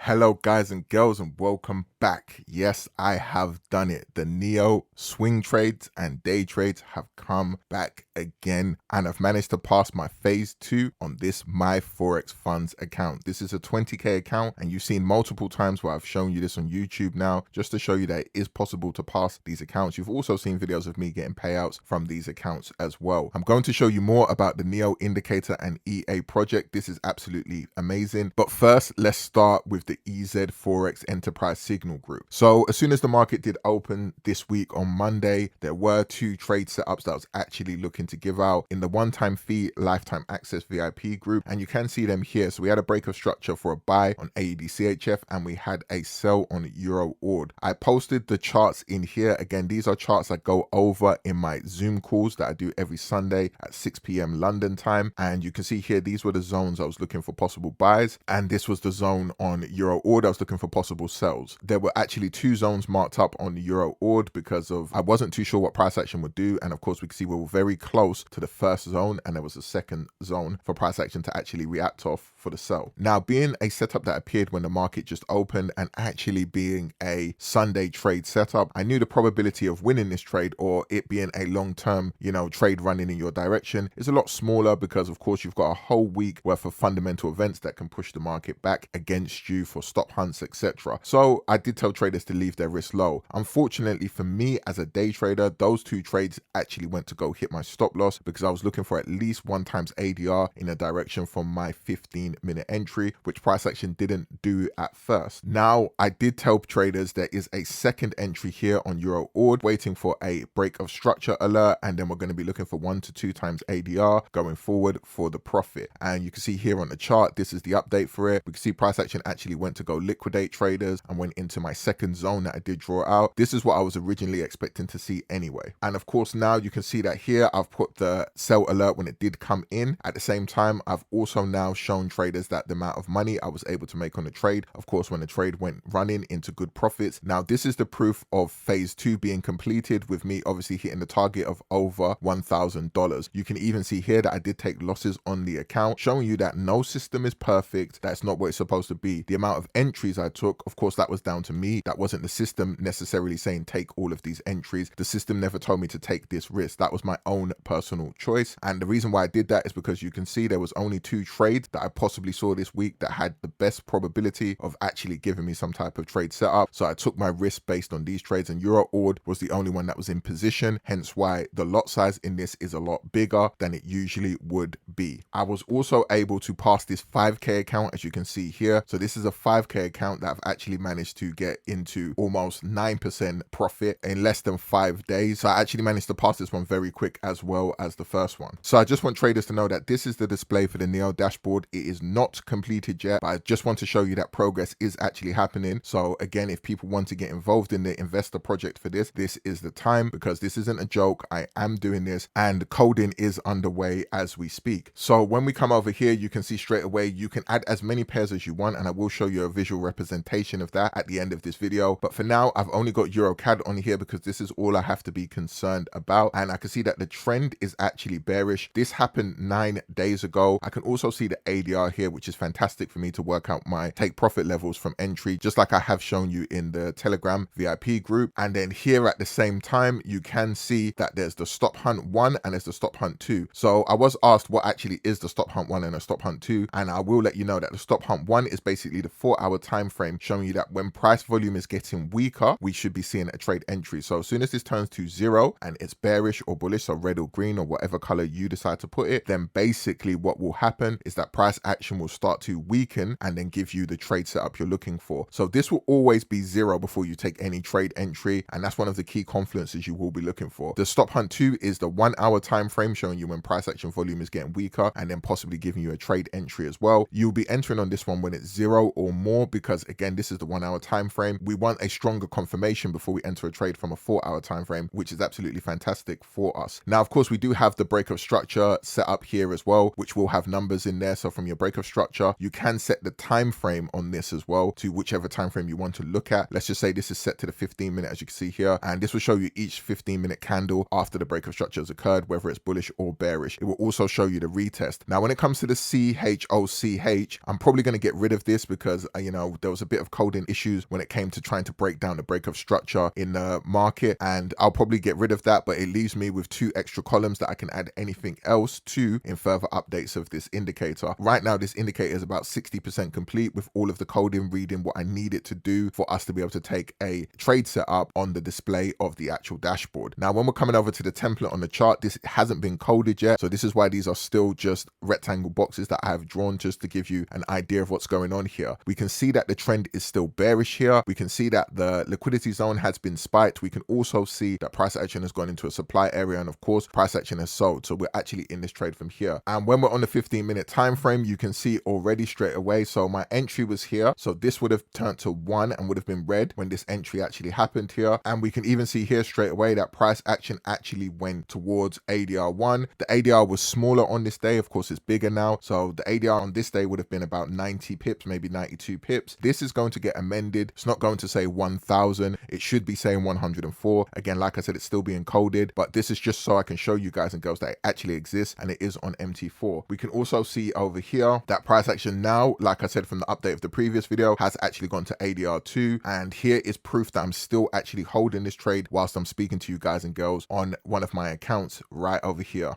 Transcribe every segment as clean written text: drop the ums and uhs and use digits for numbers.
Hello guys and girls and welcome back. Yes, I have done it. The Neo swing trades and day trades have come back again and I've managed to pass my phase 2 on this My Forex Funds account. This is a 20k account and you've seen multiple times where I've shown you this on YouTube now just to show you that it is possible to pass these accounts. You've also seen videos of me getting payouts from these accounts as well. I'm going to show you more about the Neo indicator and EA project. This is absolutely amazing. But first, let's start with the EZ Forex Enterprise Signal Group. So as soon as the market did open this week on Monday, there were 2 trade setups that I was actually looking to give out in the one-time fee lifetime access VIP group, and you can see them here. So we had a break of structure for a buy on AED CHF and we had a sell on Euro AUD. I posted the charts in here. Again, these are charts I go over in my Zoom calls that I do every Sunday at 6 p.m. London time, and you can see here these were the zones I was looking for possible buys, and this was the zone on Euro AUD I was looking for possible sells. There were actually 2 zones marked up on the Euro AUD because of I wasn't too sure what price action would do, and of course we can see we were very close to the first zone and there was a second zone for price action to actually react off for the sell. Now, being a setup that appeared when the market just opened and actually being a Sunday trade setup, I knew the probability of winning this trade or it being a long-term, trade running in your direction is a lot smaller because of course you've got a whole week worth of fundamental events that can push the market back against you for stop hunts, etc. So I did tell traders to leave their risk low. Unfortunately for me as a day trader, those 2 trades actually went to go hit my stop loss because I was looking for at least 1 times ADR in a direction from my 15-minute entry, which price action didn't do at first. Now, I did tell traders there is a second entry here on Euro AUD waiting for a break of structure alert, and then we're going to be looking for 1 to 2 times ADR going forward for the profit. And you can see here on the chart, this is the update for it. We can see price action actually went to go liquidate traders and went into my second zone that I did draw out. This is what I was originally expecting to see anyway. And of course, now you can see that here I've put the sell alert when it did come in. At the same time, I've also now shown traders that the amount of money I was able to make on the trade, of course, when the trade went running into good profits. Now, this is the proof of phase 2 being completed with me obviously hitting the target of over $1,000. You can even see here that I did take losses on the account, showing you that no system is perfect. That's not what it's supposed to be. The amount of entries I took, of course, that was down to me. That wasn't the system necessarily saying take all of these entries. The system never told me to take this risk. That was my own personal choice. And the reason why I did that is because you can see there was only 2 trades that I possibly saw this week that had the best probability of actually giving me some type of trade setup. So I took my risk based on these trades, and Euro AUD was the only one that was in position, hence why the lot size in this is a lot bigger than it usually would be. I was also able to pass this 5k account, as you can see here. So this is a 5k account that I've actually managed to get into almost 9% profit in less than 5 days. So I actually managed to pass this one very quick as well as the first one. So I just want traders to know that this is the display for the Neo dashboard. It is not completed yet, but I just want to show you that progress is actually happening. So again, if people want to get involved in the investor project for this is the time, because this isn't a joke. I am doing this and coding is underway as we speak. So when we come over here, you can see straight away you can add as many pairs as you want, and I will show you a visual representation of that at the end of this video. But for now, I've only got EuroCAD on here because this is all I have to be concerned about, and I can see that the trend is actually bearish. This happened 9 days ago. I can also see the ADR here, which is fantastic for me to work out my take profit levels from entry, just like I have shown you in the Telegram VIP group. And then here at the same time, you can see that there's the stop hunt 1 and there's the stop hunt 2. So I was asked what actually is the stop hunt 1 and a stop hunt 2, and I will let you know that the stop hunt 1 is basically the 4-hour time frame, showing you that when price volume is getting weaker, we should be seeing a trade entry. So as soon as this turns to 0 and it's bearish or bullish, so red or green or whatever color you decide to put it, then basically what will happen is that price action will start to weaken and then give you the trade setup you're looking for. So this will always be 0 before you take any trade entry, and that's one of the key confluences you will be looking for. The stop hunt 2 is the 1-hour time frame, showing you when price action volume is getting weaker and then possibly giving you a trade entry as well. You'll be entering on this one when it's 0 or more, because again, this is the 1-hour time frame. We want a stronger confirmation before we enter a trade from a 4-hour time frame, which is absolutely fantastic for us. Now, of course, we do have the break of structure set up here as well, which will have numbers in there. So from your break of structure, you can set the time frame on this as well to whichever time frame you want to look at. Let's just say this is set to the 15-minute, as you can see here, and this will show you each 15-minute candle after the break of structure has occurred, whether it's bullish or bearish. It will also show you the retest. Now, when it comes to the CHOCH, I'm probably going to get rid of this because because, you know, there was a bit of coding issues when it came to trying to break down the breakup structure in the market, and I'll probably get rid of that, but it leaves me with 2 extra columns that I can add anything else to in further updates of this indicator. Right now, this indicator is about 60% complete with all of the coding reading what I need it to do for us to be able to take a trade setup on the display of the actual dashboard. Now, when we're coming over to the template on the chart, this hasn't been coded yet, so this is why these are still just rectangle boxes that I have drawn just to give you an idea of what's going on here. We can see that the trend is still bearish here. We can see that the liquidity zone has been spiked. We can also see that price action has gone into a supply area, and of course price action has sold, so we're actually in this trade from here. And when we're on the 15-minute time frame, you can see already straight away, so my entry was here, so this would have turned to 1 and would have been red when this entry actually happened here. And we can even see here straight away that price action actually went towards ADR1. The ADR was smaller on this day, of course it's bigger now, so the ADR on this day would have been about 90 pips, maybe 92 pips. This is going to get amended. It's not going to say 1000, it should be saying 104. Again, like I said, it's still being coded, but this is just so I can show you guys and girls that it actually exists and it is on MT4. We can also see over here that price action now, like I said from the update of the previous video, has actually gone to ADR2, and here is proof that I'm still actually holding this trade whilst I'm speaking to you guys and girls on one of my accounts right over here.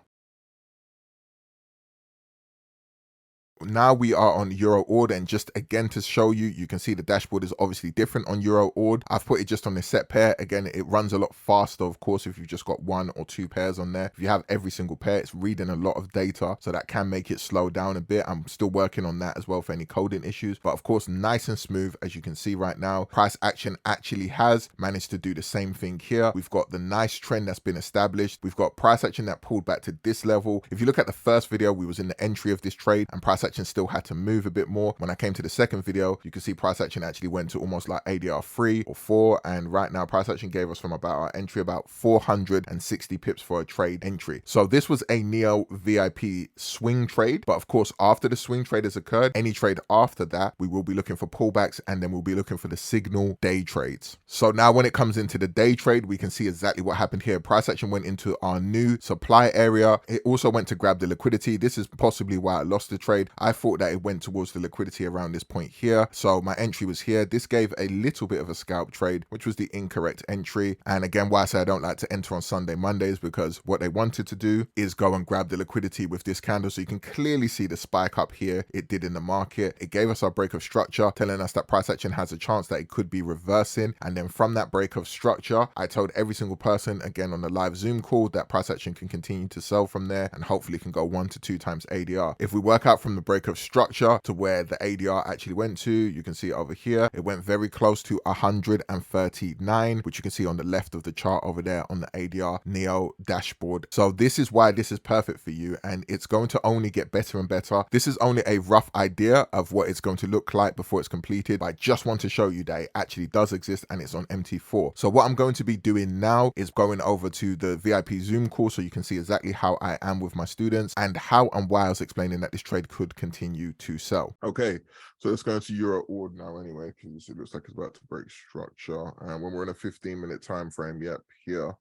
Now we are on Euro Ord, and just again to show you, you can see the dashboard is obviously different on Euro Ord. I've put it just on a set pair. Again, it runs a lot faster, of course, if you've just got 1 or 2 pairs on there. If you have every single pair, it's reading a lot of data, so that can make it slow down a bit. I'm still working on that as well for any coding issues, but of course nice and smooth. As you can see right now, price action actually has managed to do the same thing here. We've got the nice trend that's been established. We've got price action that pulled back to this level. If you look at the first video, we was in the entry of this trade and price action still had to move a bit more. When I came to the second video, you can see price action actually went to almost like ADR 3 or 4, and right now price action gave us from about our entry about 460 pips for a trade entry. So this was a Neo VIP swing trade, but of course after the swing trade has occurred, any trade after that, we will be looking for pullbacks, and then we'll be looking for the signal day trades. So now when it comes into the day trade, we can see exactly what happened here. Price action went into our new supply area. It also went to grab the liquidity. This is possibly why I lost the trade. I thought that it went towards the liquidity around this point here, so my entry was here. This gave a little bit of a scalp trade, which was the incorrect entry. And again, why I say I don't like to enter on Sunday Mondays, because what they wanted to do is go and grab the liquidity with this candle. So you can clearly see the spike up here it did in the market. It gave us our break of structure, telling us that price action has a chance that it could be reversing. And then from that break of structure, I told every single person again on the live Zoom call that price action can continue to sell from there and hopefully can go 1 to 2 times ADR. If we work out from the break of structure to where the ADR actually went to, you can see it over here. It went very close to 139, which you can see on the left of the chart over there on the ADR Neo dashboard. So this is why this is perfect for you, and it's going to only get better and better. This is only a rough idea of what it's going to look like before it's completed, but I just want to show you that it actually does exist and it's on MT4. So what I'm going to be doing now is going over to the VIP Zoom call so you can see exactly how I am with my students and how and why I was explaining that this trade could continue to sell. Okay, so let's go into Euro Ord now anyway, because it looks like it's about to break structure. And when we're in a 15-minute time frame, yep, here.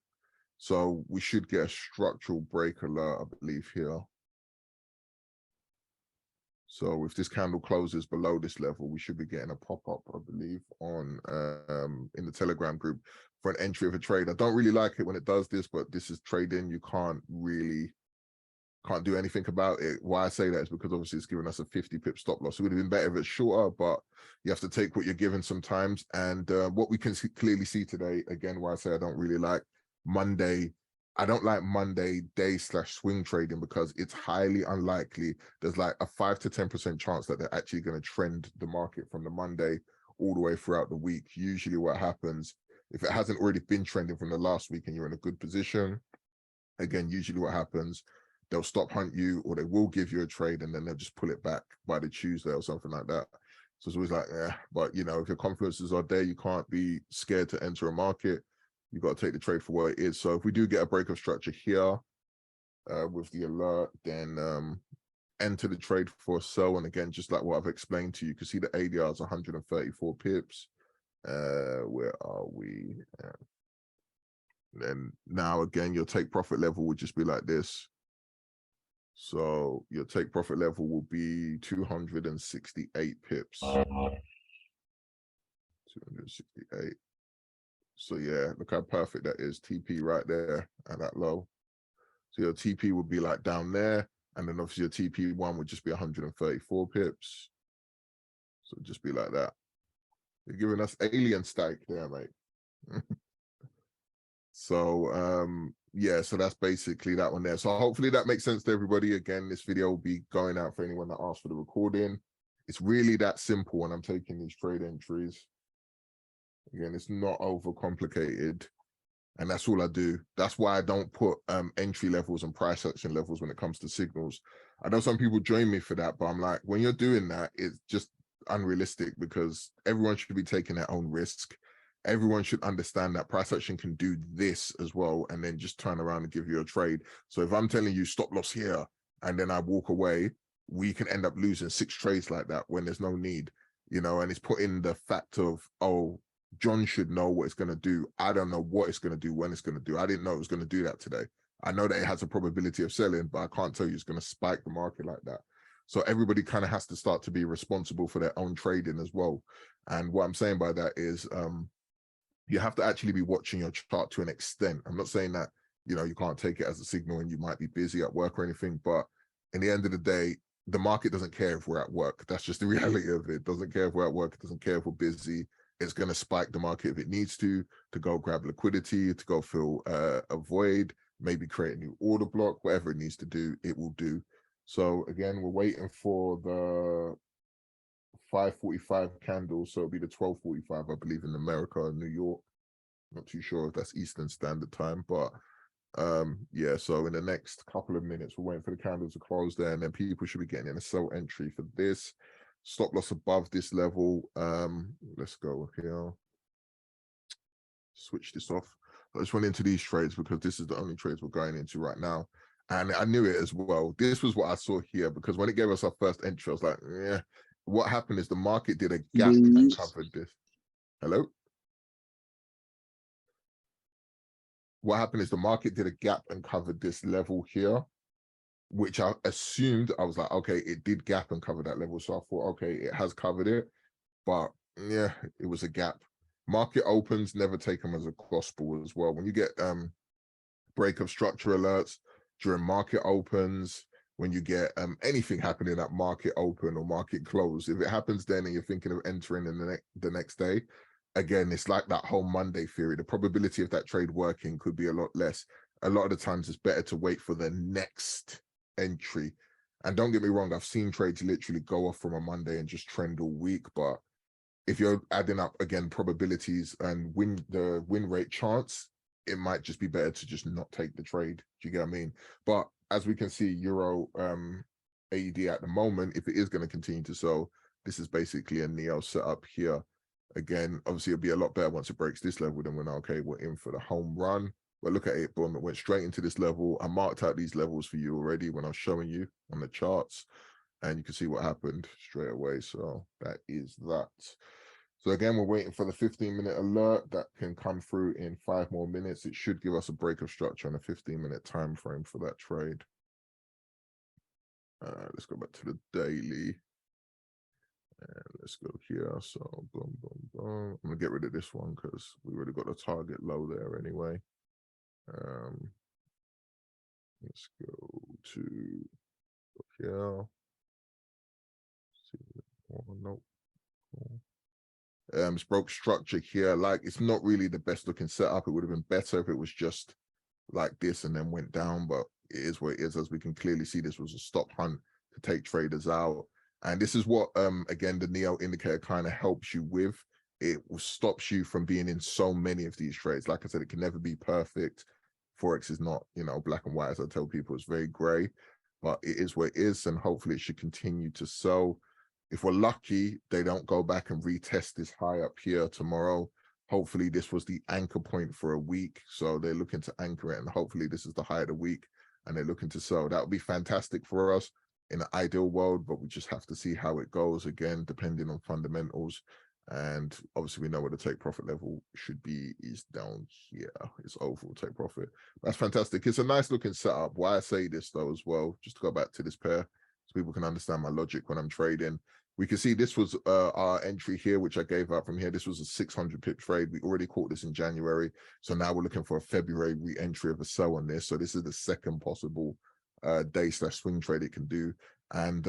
So we should get a structural break alert, I believe, here. So if this candle closes below this level, we should be getting a pop-up, I believe, on in the Telegram group for an entry of a trade. I don't really like it when it does this, but this is trading. You can't do anything about it. Why I say that is because obviously it's giving us a 50 pip stop loss. It would have been better if it's shorter, but you have to take what you're given sometimes. And what we can clearly see today, again, why I say I don't really like Monday. I don't like Monday day / swing trading because it's highly unlikely. There's like a 5 to 10% chance that they're actually going to trend the market from the Monday all the way throughout the week. Usually what happens, if it hasn't already been trending from the last week and you're in a good position, again, usually what happens, they'll stop hunt you or they will give you a trade and then they'll just pull it back by the Tuesday or something like that. So it's always like, but you know, if your confluences are there, you can't be scared to enter a market. You've got to take the trade for what it is. So if we do get a break of structure here with the alert, then enter the trade for a sell. And again, just like what I've explained to you, you can see the ADR is 134 pips. Where are we? Then now again, your take profit level would just be like this. So your take profit level will be 268 pips. 268. So yeah, look how perfect that is. TP right there at that low. So your TP would be like down there, and then obviously your TP1 would just be 134 pips. So it'd just be like that. You're giving us alien stake there, mate. So yeah, so that's basically that one there. So hopefully that makes sense to everybody. Again, this video will be going out for anyone that asked for the recording. It's really that simple when I'm taking these trade entries. Again, it's not overcomplicated, and that's all I do. That's why I don't put entry levels and price action levels when it comes to signals. I know some people join me for that, but I'm like, when you're doing that, it's just unrealistic, because everyone should be taking their own risk. Everyone should understand that price action can do this as well, and then just turn around and give you a trade. So if I'm telling you stop loss here, and then I walk away, we can end up losing 6 trades like that when there's no need, you know. And it's putting the fact of, oh, John should know what it's going to do. I don't know what it's going to do, when it's going to do. I didn't know it was going to do that today. I know that it has a probability of selling, but I can't tell you it's going to spike the market like that. So everybody kind of has to start to be responsible for their own trading as well. And what I'm saying by that is you have to actually be watching your chart to an extent. I'm not saying that, you know, you can't take it as a signal and you might be busy at work or anything, but in the end of the day, the market doesn't care if we're at work. That's just the reality of it. It doesn't care if we're at work. It doesn't care if we're busy. It's going to spike the market if it needs to go grab liquidity, to go fill a void, maybe create a new order block, whatever it needs to do, it will do. So again, we're waiting for the 5:45 candle, so it'll be the 12:45, I believe, in America and New York. Not too sure if that's Eastern Standard Time, but yeah, so in the next couple of minutes, we're waiting for the candles to close there, and then people should be getting in a sell entry for this. Stop loss above this level. Let's go here. Switch this off. I just went into these trades because this is the only trades we're going into right now. And I knew it as well. This was what I saw here, because when it gave us our first entry, I was like, yeah. What happened is the market did a gap and covered this. Hello? What happened is the market did a gap and covered this level here, which I assumed, I was like, okay, it did gap and cover that level. So I thought, okay, it has covered it. But yeah, it was a gap. Market opens, never take them as a gospel as well. When you get break of structure alerts during market opens, when you get anything happening at market open or market close, if it happens then and you're thinking of entering in the next day, again, it's like that whole Monday theory. The probability of that trade working could be a lot less. A lot of the times it's better to wait for the next entry. And don't get me wrong, I've seen trades literally go off from a Monday and just trend all week. But if you're adding up, again, probabilities and the win rate chance, it might just be better to just not take the trade. Do you get what I mean? But as we can see, Euro AED at the moment, if it is going to continue to sell, this is basically a Neo setup here. Again, obviously it'll be a lot better once it breaks this level. Then we're now, okay, we're in for the home run. But look at it, boom, it went straight into this level. I marked out these levels for you already when I was showing you on the charts, and you can see what happened straight away. So that is that. So again, we're waiting for the 15-minute alert that can come through in 5 more minutes. It should give us a break of structure on a 15-minute time frame for that trade. Let's go back to the daily. And let's go here. So boom, boom, boom. I'm gonna get rid of this one because we already got the target low there anyway. Let's go to here. See, oh, nope. It's broke structure here. Like, it's not really the best looking setup. It would have been better if it was just like this and then went down, but it is what it is. As we can clearly see, this was a stop hunt to take traders out. And this is what, again, the Neo indicator kind of helps you with. It stops you from being in so many of these trades. Like I said, it can never be perfect. Forex is not, you know, black and white. As I tell people, it's very gray, but it is what it is. And hopefully it should continue to sell. If we're lucky, they don't go back and retest this high up here tomorrow. Hopefully this was the anchor point for a week. So they're looking to anchor it, and hopefully this is the high of the week and they're looking to sell. That would be fantastic for us in an ideal world, but we just have to see how it goes, again, depending on fundamentals. And obviously we know where the take profit level should be is down here. It's overall take profit. That's fantastic. It's a nice looking setup. Why I say this though as well, just to go back to this pair so people can understand my logic when I'm trading. We can see this was our entry here, which I gave out from here. This was a 600 pip trade. We already caught this in January. So now we're looking for a February re-entry of a sell on this. So this is the second possible day/swing trade it can do. And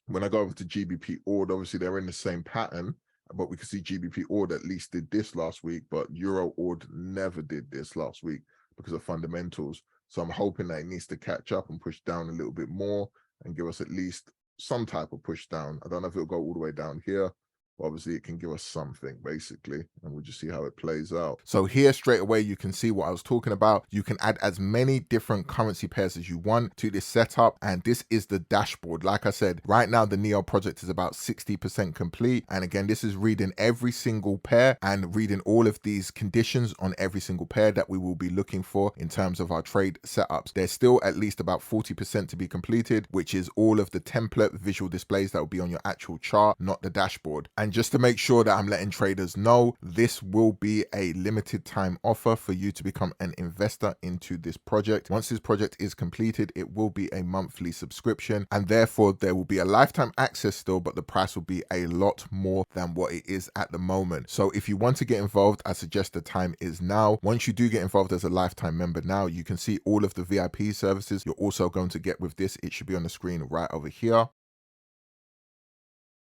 when I go over to GBP order, obviously they're in the same pattern, but we can see GBP order at least did this last week, but Euro order never did this last week because of fundamentals. So I'm hoping that it needs to catch up and push down a little bit more and give us at least some type of push down. I don't know if it'll go all the way down here, but obviously it can give us something basically, and we'll just see how it plays out. So here straight away you can see what I was talking about. You can add as many different currency pairs as you want to this setup, and this is the dashboard. Like I said, right now the Neo project is about 60% complete, and again this is reading every single pair and reading all of these conditions on every single pair that we will be looking for in terms of our trade setups. There's still at least about 40% to be completed, which is all of the template visual displays that will be on your actual chart, not the dashboard. And just to make sure that I'm letting traders know, this will be a limited time offer for you to become an investor into this project. Once this project is completed, it will be a monthly subscription, and therefore there will be a lifetime access still, but the price will be a lot more than what it is at the moment. So if you want to get involved, I suggest the time is now. Once you do get involved as a lifetime member now, you can see all of the VIP services you're also going to get with this. It should be on the screen right over here.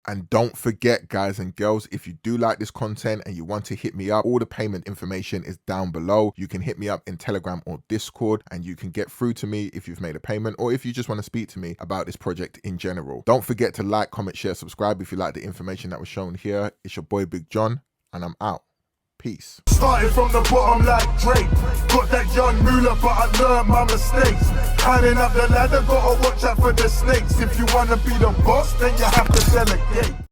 And don't forget, guys and girls, if you do like this content and you want to hit me up, all the payment information is down below. You can hit me up in Telegram or Discord, and you can get through to me if you've made a payment or if you just want to speak to me about this project in general. Don't forget to like, comment, share, subscribe if you like the information that was shown here. It's your boy Big John, and I'm out. Peace. Started from the bottom like Drake. Got that young moolah, but I learned my mistakes. Climbing up the ladder, gotta watch out for the snakes. If you wanna be the boss, then you have to delegate.